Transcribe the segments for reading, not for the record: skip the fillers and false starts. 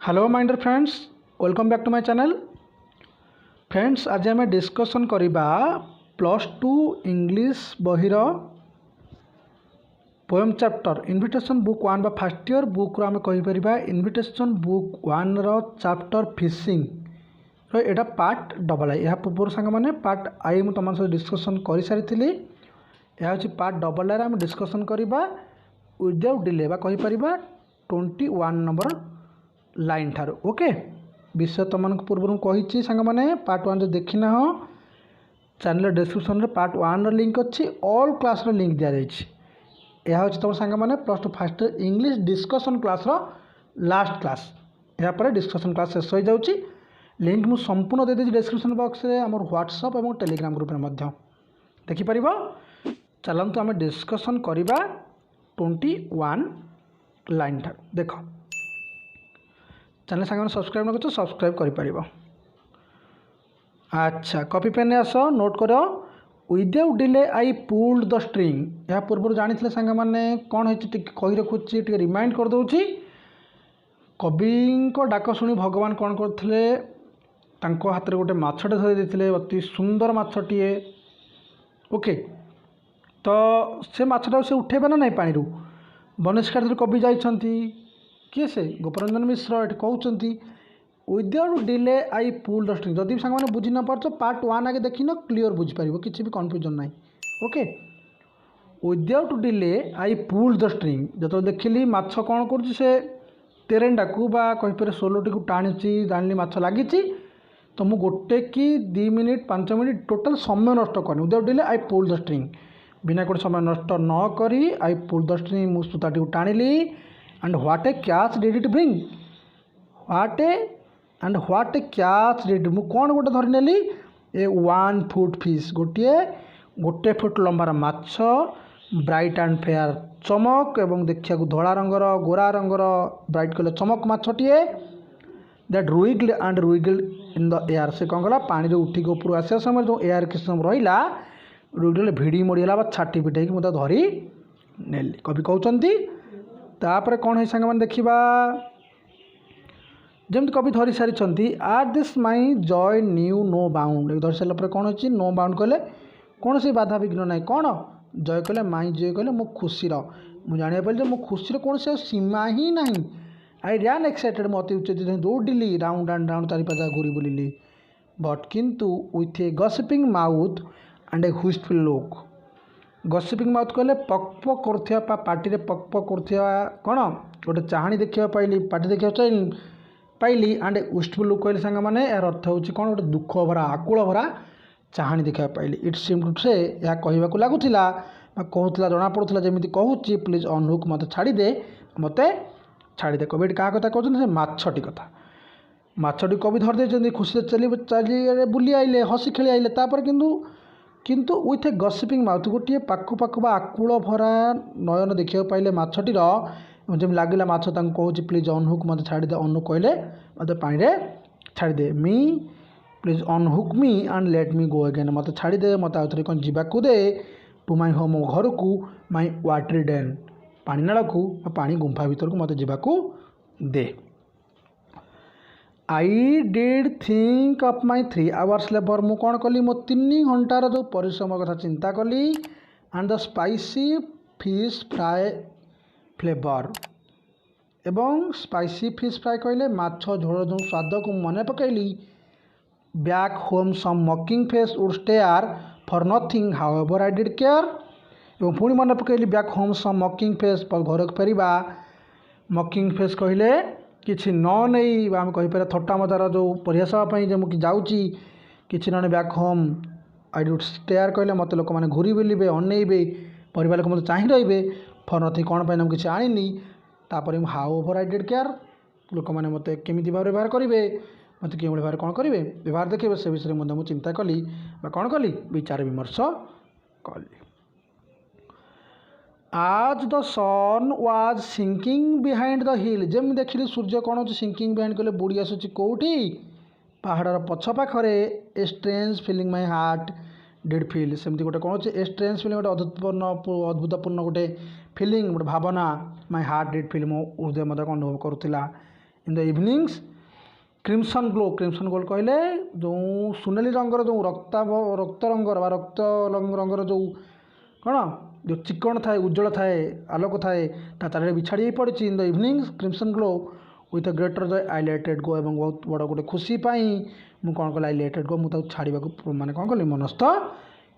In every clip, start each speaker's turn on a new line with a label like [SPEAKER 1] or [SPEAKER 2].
[SPEAKER 1] Hello my dear friends, welcome back to my channel. Friends, आज आम discussion करिबा +2 English बहिर पोएम चैप्टर इनविटेशन बुक 1 बा first year book आम कहीपर invitation book 1 रो chapter fishing रो एटा part double आई। यह पूर्व सांग मैंने पार्ट आई मुझे तुम सहित डिस्कसन कर सारी। यह हूँ पार्ट डबल आई आम डिस्कसन करिबा विदाउट डिले बा कहीपर 21 नंबर लाइन ठार। ओके, विषय तुमको पूर्व कही सांग मैंने पार्ट 1 जो देखना हो चैनल डिस्क्रिप्शन में पार्ट 1 लिंक अच्छी ऑल क्लास लिंक दि जाए। यह हूँ तुम सांग मैंने +2 first English discussion class last class. यापर डिस्कसन क्लास शेष हो जाऊँगी। लिंक मुझे संपूर्ण दे देती डिस्क्रिप्शन बॉक्स में आम व्हाट्सएप और टेलीग्राम ग्रुप में देखिपर। चलतु आम डिस्कसन करवा 21 लाइन ठार। देख चैनल सांग सब्सक्राइब न कर सब्सक्राइब कर। अच्छा, कॉपी पेन आस नोट कर। Without delay I pulled the string. यह पूर्व जानी सांग मैंने कौन होती कही रखुच्छी टे रिमाइंड कर दूची। कवि डाक शुणी भगवान कौन करते हाथ में गोटे मछटे धरी देते, अति सुंदर मछटीए। ओके, तो से मछटा से उठेबे ना नहीं पानी बनिष्कार कवि जाइछंती किए से गोपरंजन मिश्र ये कहते without delay I pull the string. जदि सांग मैंने बुझी न पार्थ पार्ट 1 आगे देखी न क्लीयर बुझीपार किसी भी कन्फ्यूजन ना। Okay, without delay I pull the string जो देखिली माछ कौन कर तेरेंडा को कहीपर सोलोटी को टाणी जानी माछ लगी तो मुझे गोटे कि 2 मिनिट 5 मिनिट टोटाल समय नष्ट करनी। Without delay I pull the string बिना कोई समय नष्ट न करी आई पुल द स्ट्रिंग मुझे सूताटी को टाणिली। And what a catch did it bring. What a catch did मु कौन गोटे धरी नेली ए 1 फुट फिश गोटे फुट लंबार माछ ब्राइट एंड फेयर चमक एवं देखा धला रंगर गोरा रंगर ब्राइट कलर चमक मछटीए that wriggled and wriggled in the air. से कौन कला पानी उठिक ऊपर आसा समय जो एयर किस समय रहा रुइग्ल भिड़ी मोड़ीगला छाटी पिटाई मुझे धरी नेली कवि कहते। तापर कौन है सांग मैंने देखा जमी कवि धरी सारी at this my joy knew no bound. धरी सारापर कौन अच्छी नो बाउंड कहले कौन से बाधा विघ्न ना। कौन जय कहले माई जय कहले मो खुशी मुझे जाना पारि मो खुशी कौन से सीमा ही ना। आई रैन एक्साइटेड मत उच्चित दौड़िली राउंड एंड राउंड 4-5 घूरी बुलिली बट किंतु with a gossiping mouth and a wistful look. Gossiping mouth कहले पक पक कर पार्टी रे पक पक कर कौन गोटे चाहाणी देखा पाइली पार्टी देखा पाइली एंड हुइस्टफुल लुक कहले सांग मैंने यार अर्थ हूँ कौन गोटे दुख भरा आकुल भरा चाहाणी देखा पाइली। इट सीम टू से यह कहवाक लगुला कहला जना पड़ूला जमी कहूँ प्लीज अनहुक मत छाड़दे मत छाड़दे। कवि क्या कथा कहते मछटी कथा। मछटी कवि धरदे खुशी चली चली बुली आइले हसी खेली आइले तापर किंतु विथ ए गसिपिंग माउथ गोटे पाखु पाखु आकुल भरा नयन देखा पाइले मछटीर जमी लगे माछ कहूँ प्लीज अनहुक मत छाड़दे। अनहुक कहले मत पानी रे छाड़दे me please unhook me and let me go again मत छाड़दे मत आउ थे कौन जावाक दे टू माई होम मो घर को माई वाटरी डेन पानी नाल को पानी गुंफा भीतर को मत जावाक दे। I did think of my 3 hours labour मु कौन कली मो 3 घंटार जो परिश्रम कथा चिंता कली and the spicy fish fry flavour एवं स्पाइसी फिश फ्राए कहले माछ झोल जो स्वाद को मन पकईली। Back home some mocking face would stare for nothing however I did care. एवं पुणी मन पकईली back home some mocking face घर को फेरवा। मॉकिंग फेस कहले किसी न नहीं आम कहीपर थट्टा मजार जो परिहास जो मुझे जाऊँगी किसी न बैक होम आई डुड स्टेयर कहले मत लोक मैंने घूरी बुलवे अनइबे परिवार लोक मत चाह रे फर नथिंग कौन पाई किसी आनी तापर how over I did care लोक मैंने मत केमी भाव व्यवहार करेंगे मत कि भाव कौन करेंगे व्यवहार देखिए से विषय में मुझे चिंता कली कौन कली विचार विमर्श कली। आज the sun was sinking behind the hill जमी देखिली सूर्य कौन हो सिंकिंग बिहाइंड कहले बुड़ी आसूँ कौटी पहाड़र पछ पाखे a strange feeling my heart did feel सेमती गोटे कौन अच्छे ए स्ट्रेंज फिलिंग गोटे अद्भुतपूर्ण गोटे फिलिंग गोटे भावना माई हार्ट डिड फिल मो हृदय मत कौन अनुभव करूला। In the evenings crimson glow कहले जो सुनेली रंगर जो रक्त रंगर रक्त रंगर जो कौन जो चिकन थाए उज्जवल थाए आलोक थाए चारे बिछाड़ी पड़ी इन the evenings crimson glow with a greater जय आई लेटेड गो एवं बहुत बड़ गोटे खुशी मुझे कौन कल आई लेटेड गो मुझे छाड़ा माने कौन कली मनस्थ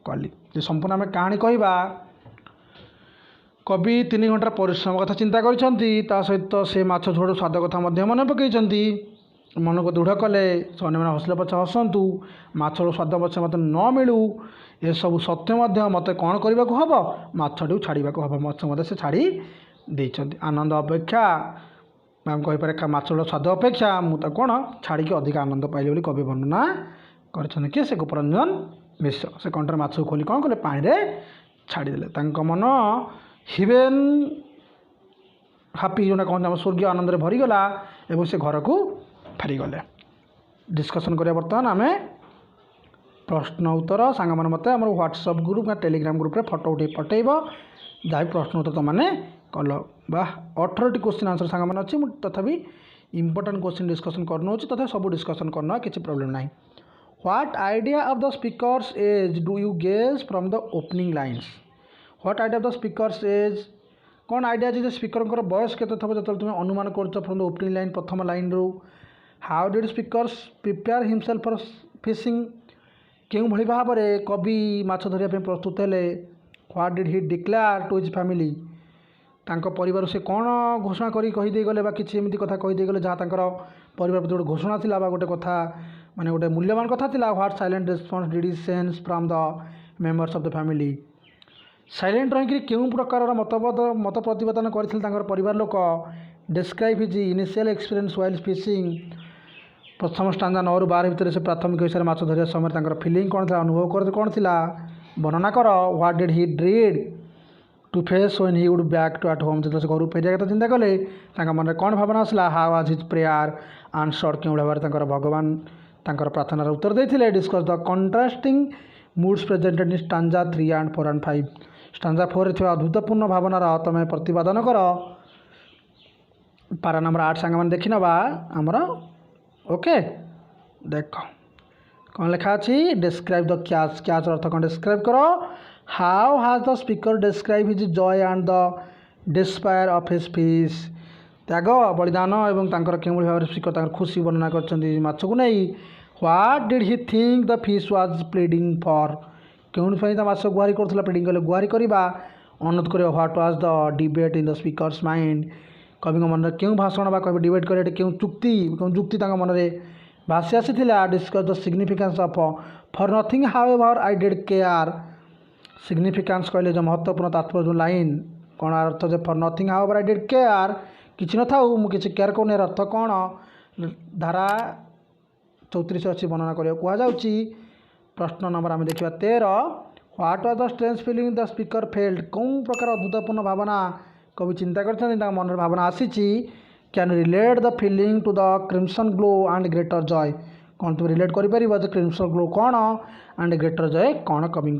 [SPEAKER 1] कली संपूर्ण आम कहानी कहवा कवि 3 घंटार परिश्रम कथा चिंता कर सहित से माछ झोड़ स्वाद कथा मन पकई मन को दृढ़ कले अन्य मैंने हसिले पछे हसतु माछर स्वाद पछे मत न मिलू ये सब सत्य मत कौन करने को हम माछटी छाड़ा हम माछ मत से छाड़ी देते आनंद अपेक्षा मैम कहीपर माछर स्वाद अपेक्षा मुझे कौन छाड़ी अधिक आनंद पाइली बोली कवि वर्णना कर किए से गोपरंजन मिश्र से कंठर माछ को खोली कौन कले पानी रे छाड़ीदे मन हिवेन हापी जो कहते स्वर्गीय आनंद भरीगला और से घर को फेरीगले डिस्कसन करिया बर्तमान आम प्रश्न उत्तर सांग मैंने मत आम व्हाट्सअप ग्रुप या टेलीग्राम ग्रुप रे फोटो उठे पठेब जहाँ प्रश्न उत्तर तुमने कल बा 18टी क्वेश्चन आंसर सांग मैंने अच्छी तथापि इंपोर्टेंट क्वेश्चन डिस्कसन करना तथा सब डिस्कसन करना किसी प्रॉब्लम ना what idea of the speaker's age do you guess from the opening lines what idea of the speaker's age कौन आइडिया अच्छे स्पीकर बयस के जो तुम अनुमान कर फ्रॉम द ओपनिंग लाइन प्रथम लाइन रू how did speakers prepare himself for fishing क्यों भली भाव में कवि माछ धरिया प्रस्तुत हेले what did he declare to his family तांको परिवार से कौन घोषणा करी कही गले बा किसी एमती कथा कही गले जहाँ तांकर परिवार प्रति गोटे घोषणा थिला बा गोटे कथा माने गोटे मूल्यवान कथा थिला what silent response did he sense from the members of the family silent रही क्यों प्रकार मत प्रतिपादन कर परिवार लोक describe his initial experience while fishing प्रथम स्टांजा 9 ରୁ 12 भितर से प्राथमिक हिसाब से माछ धरिया समय फिलिंग कौन था अनुभव कर कौन थिला वर्णना कर what did he dread to face when he would back to at home जो घर फेरिया कथा चिंता कले मन में कौन भावना आसला how was his prayer answered क्यों भाव भगवान प्रार्थनार उत्तर देते discuss the contrasting moods presented in stanza 3 and 4 and 5 stanza 4 रे अद्भुतपूर्ण भावनार तुम प्रतिपादन कर पारा नंबर 8 सांग मैंने देखी नवा आमर ओके देख कौन लिखा अच्छी डिस्क्राइब द कैच कैच अर्थ कौन डिस्क्राइब करो how has the speaker describe his joy and the despair of his fish त्याग बलिदान एवं क्यों भाव स्पीकर खुशी वर्णना कर को नहीं what did he think the fish was pleading for क्यों माछ गुहारी कर प्लीडिंग कले गुहारी करवा अनुरोध कर what was the debate in the speakers mind कवि मन में क्यों भाषण बा कवि डिबेट कर क्यों जुक्ति मन में भाषी आसी discuss the significance of for nothing however I did care significance कहले जो महत्वपूर्ण तात्पर्य जो लाइन कौन अर्थ जो for nothing however I did care किसी न था मुझे केयर कौन अर्थ कौन धारा 34 अच्छी वर्णना करा प्रश्न नंबर आम देखा 13 what was the strange feeling the speaker failed कौन प्रकार अद्भुतपूर्ण भावना कवि चिंता कर मन भावना आसी can relate the feeling to the crimson glow and greater joy कौन तुम रिलेट कर क्रिमसन ग्लो कौन एंड ग्रेटर जॉय कौन कवि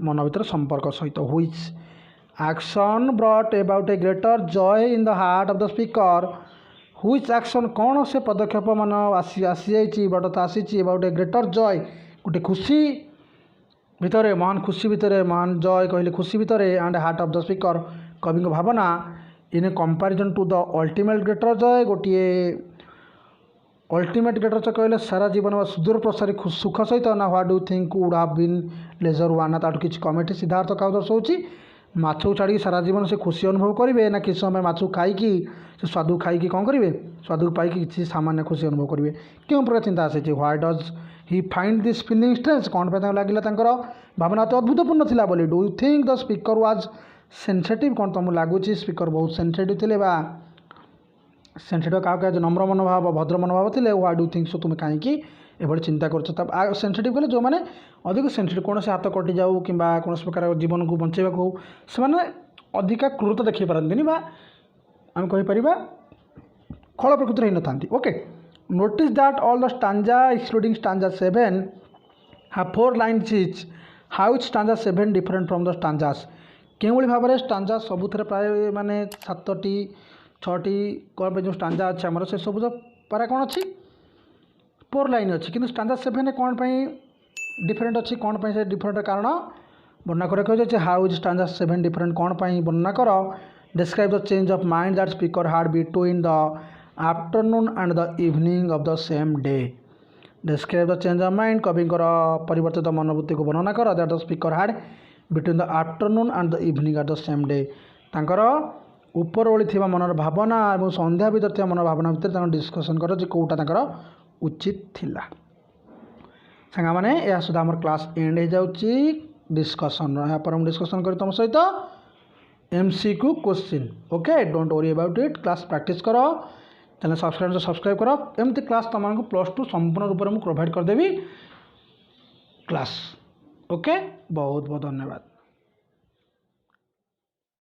[SPEAKER 1] मन भर संपर्क सहित which action brought about a greater joy in the heart of the speaker which action कौन से पदक्षेप मान आसी बट आसी अबाउट ए ग्रेटर जॉय गोटे खुशी भितर महान खुशी भितर महान जॉय कहले खुशी भितर and heart of the speaker कवि भावना in comparison to the ultimate greater joy गोटे अल्टीमेट ग्रेटर जॉय कहले सारा जीवन सुदूर प्रसारी सुख सहित ना what do think would have been lesser one ना ताठू किसी कमेटी सिद्धार्थ क्या दर्शाऊँ माछ को छाड़ी सारा जीवन से खुशी अनुभव करेंगे ना किसी समय माछ खाई से स्वादु खाई कौन करेंगे स्वादु पाई किसी सामान्य खुशी अनुभव करेंगे क्यों प्रकार चिंता आसी why does he find this feeling strange कौन पे लगे भावना तो अद्भुतपूर्ण थिला बोली do you think the speaker was sensitive कौन तुमको लगुच स्पीकर बहुत सेंसिटिव थे सेंसिटिव क्या नम्र मनोभाव भद्र मनोभाव थे व्हाट डू थिंक सो तुम कहीं एभली चिंता कर सेंसिटिव कले जो मैंने अधिक सेंसिटिव कौन से हाथ कटि जाऊ कि कौन प्रकार जीवन को बचाइबा हो से अधिका क्रूरता देखी पारती आम कहीपर खल प्रकृति ही न था okay notice that all the stanza excluding stanza 7 have 4 lines each how is stanza 7 different from the stanzas क्यों भाव में स्टांजा सबुथ प्राय माने 7टी छटी कौन पे जो स्टांजा अच्छे आमर से सब पारा कौन अच्छी 4 लाइन अच्छी कि स्टांजा 7 कौन पे डिफरेंट अच्छी कौन पे से डिफरेंट कारण वर्णना कर हाउ इज स्टांजा 7 डिफरेंट कौन पे वर्णना कर describe the change of mind that speaker hard between the afternoon and the evening of the same day describe the change of mind कवि परिवर्तित मनोवृत्ति को वर्णना कर that the speaker hard between the afternoon and the evening of the same day तांकर ऊपर ओली थी मनर भावना और संध्या भीतर थी मनर भावना भितर डिस्कसन कर कौटा तांकर उचित थिला सांगा माने या सुधा हमर क्लास एंड हो जाउची डिस्कसन यहाँ पर हम डिस्कसन कर तुम सहित MCQ question okay don't worry about it class practice करो चैनल सब्सक्राइब करो एमती क्लास तुमको +2 संपूर्ण रूप में प्रोवाइड करदेवी क्लास ओके बहुत बहुत धन्यवाद।